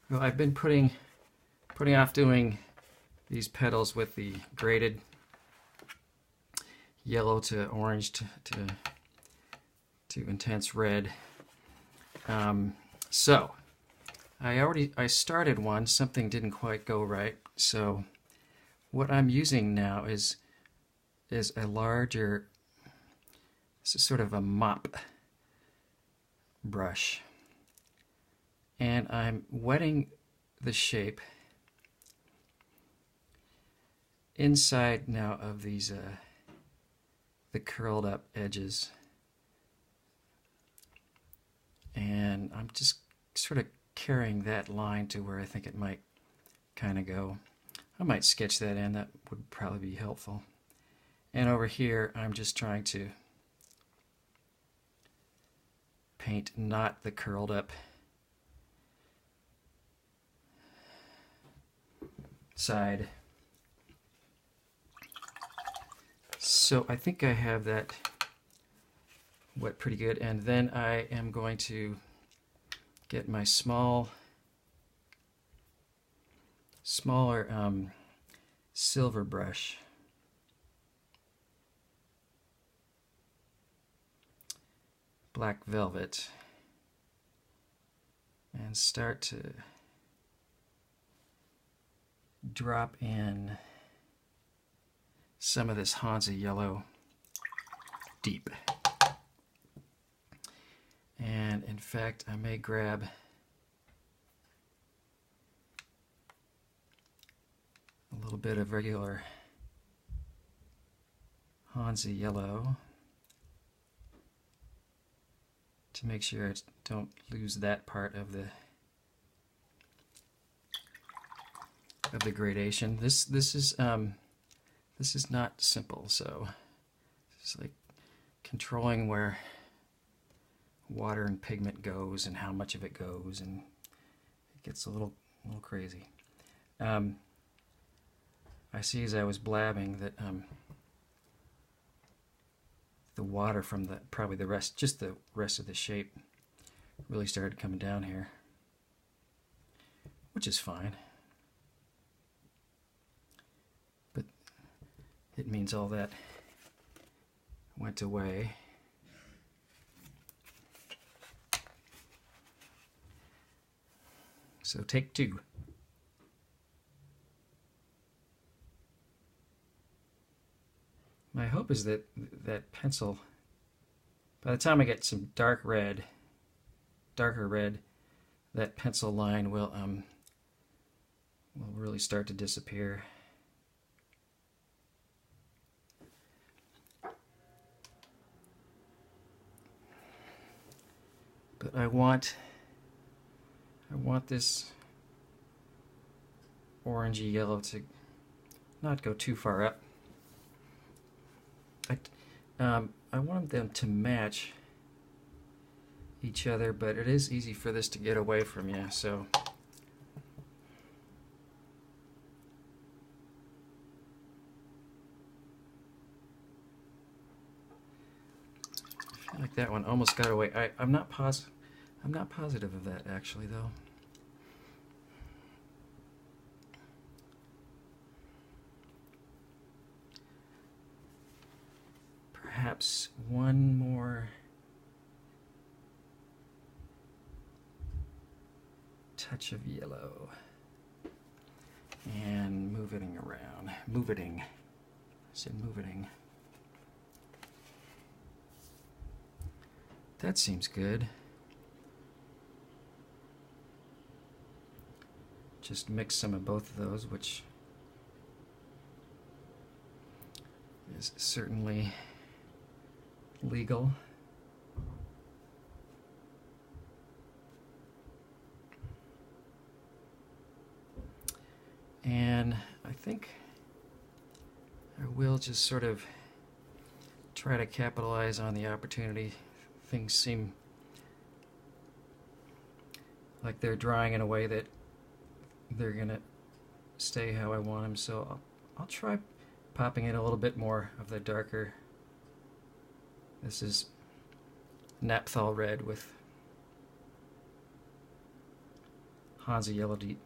Well, I've been putting off doing these petals with the graded yellow to orange to intense red. So I started one. Something didn't quite go right. So what I'm using now is a larger. This is sort of a mop brush, and I'm wetting the shape inside now of these the curled up edges, and I'm just sort of carrying that line to where I think it might kind of go. I might sketch that in. That would probably be helpful. And over here I'm just trying to paint not the curled up side. So I think I have that wet pretty good, and then I am going to get my smaller silver brush, black velvet, and start to drop in some of this Hansa yellow deep. And in fact, I may grab a little bit of regular Hansa yellow to make sure I don't lose that part of the gradation. This is not simple, so it's like controlling where water and pigment goes and how much of it goes, and it gets a little crazy. I see as I was blabbing that the water from the just the rest of the shape really started coming down here, which is fine. But it means all that went away. So take two. My hope is that that pencil, by the time I get some darker red, that pencil line will really start to disappear. But I want this orangey yellow to not go too far up. I want them to match each other, but it is easy for this to get away from you, so I feel like that one almost got away. I'm not positive of that actually, though. Perhaps one more touch of yellow and move it around. I said move it. That seems good. Just mix some of both of those, which is certainly legal. And I think I will just sort of try to capitalize on the opportunity. Things seem like they're drying in a way that they're gonna stay how I want them, so I'll try popping in a little bit more of the darker. This is Naphthol red with Hansa Yellow Deep.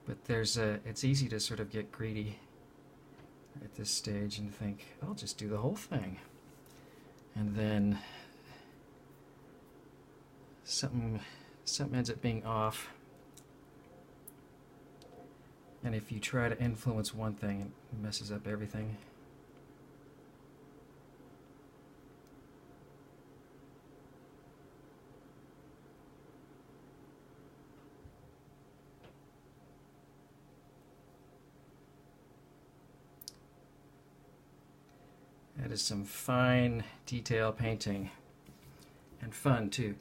But it's easy to sort of get greedy at this stage and think, I'll just do the whole thing. And then something ends up being off. And if you try to influence one thing, it messes up everything. That is some fine detail painting, and fun too.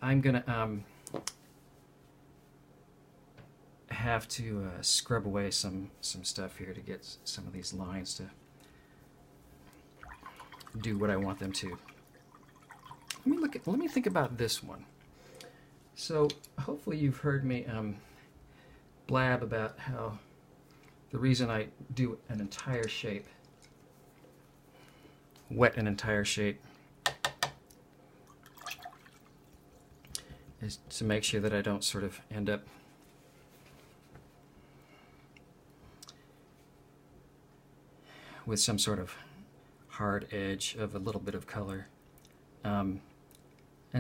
I'm gonna have to scrub away some stuff here to get some of these lines to do what I want them to. Let me think about this one. So hopefully you've heard me blab about how the reason I do an entire shape, wet an entire shape, is to make sure that I don't sort of end up with some sort of hard edge of a little bit of color. And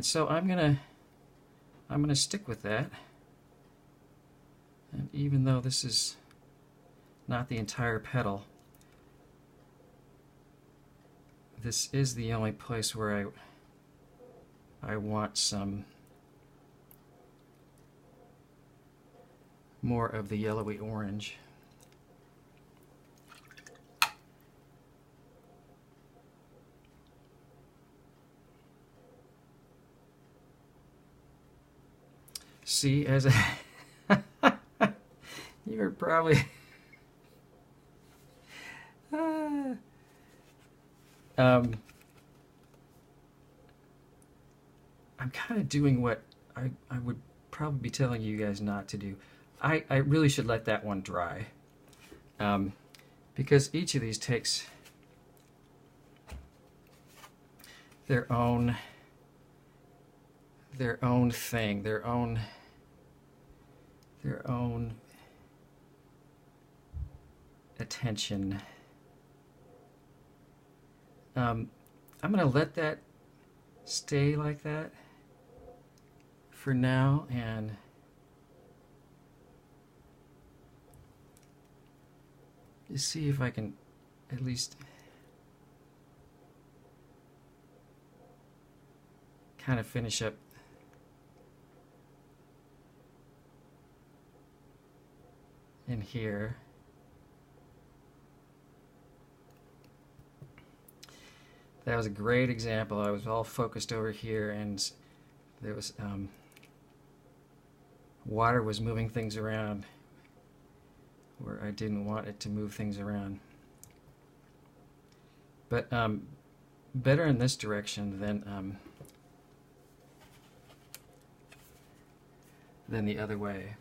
so I'm gonna stick with that. And even though this is not the entire petal, this is the only place where I want some more of the yellowy orange. See, as a you were probably I'm kind of doing what I would probably be telling you guys not to do. I really should let that one dry, because each of these takes their own thing, their own attention. I'm going to let that stay like that for now, and just see if I can at least kind of finish up in here. That was a great example. I was all focused over here, and there was water was moving things around where I didn't want it to move things around. But better in this direction than the other way.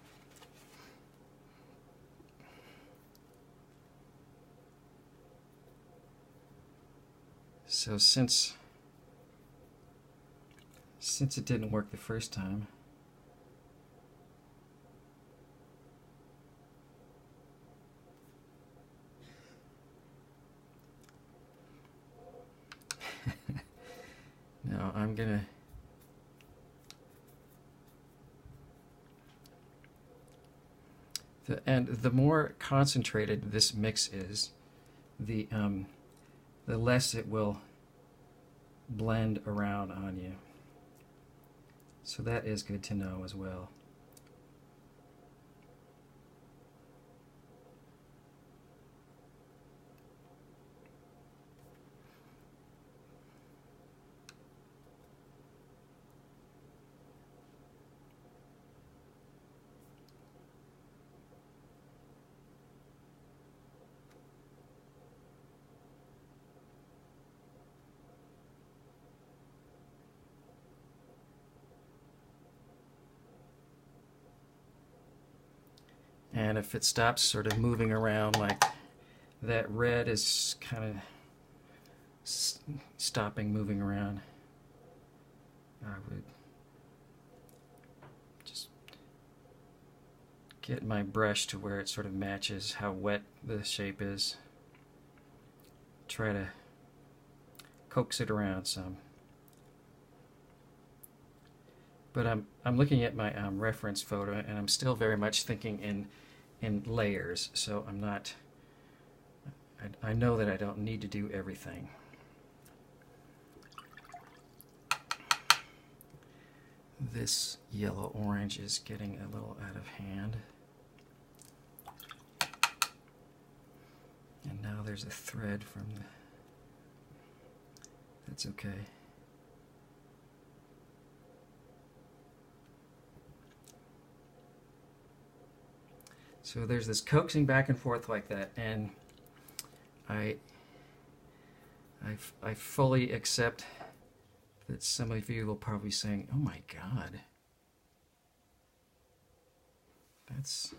So since it didn't work the first time, now I'm gonna the more concentrated this mix is, the less it will blend around on you. So that is good to know as well. And if it stops sort of moving around, like that red is kind of stopping moving around, I would get my brush to where it sort of matches how wet the shape is. Try to coax it around some. But I'm looking at my reference photo, and I'm still very much thinking in layers. So I'm not. I know that I don't need to do everything. This yellow orange is getting a little out of hand. And now there's a thread from the. That's okay. So there's this coaxing back and forth like that, and I fully accept that some of you will probably be saying, "Oh my God, that's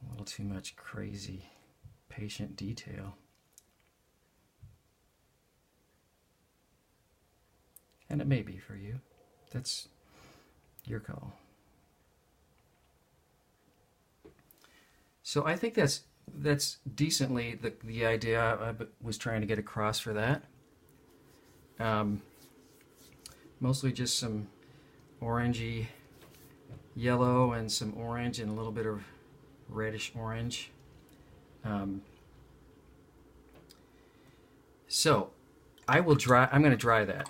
a little too much crazy patient detail." And it may be for you. That's your call. So I think that's decently the idea I was trying to get across for that. Mostly just some orangey yellow and some orange and a little bit of reddish orange. So I'm going to dry that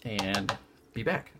and be back.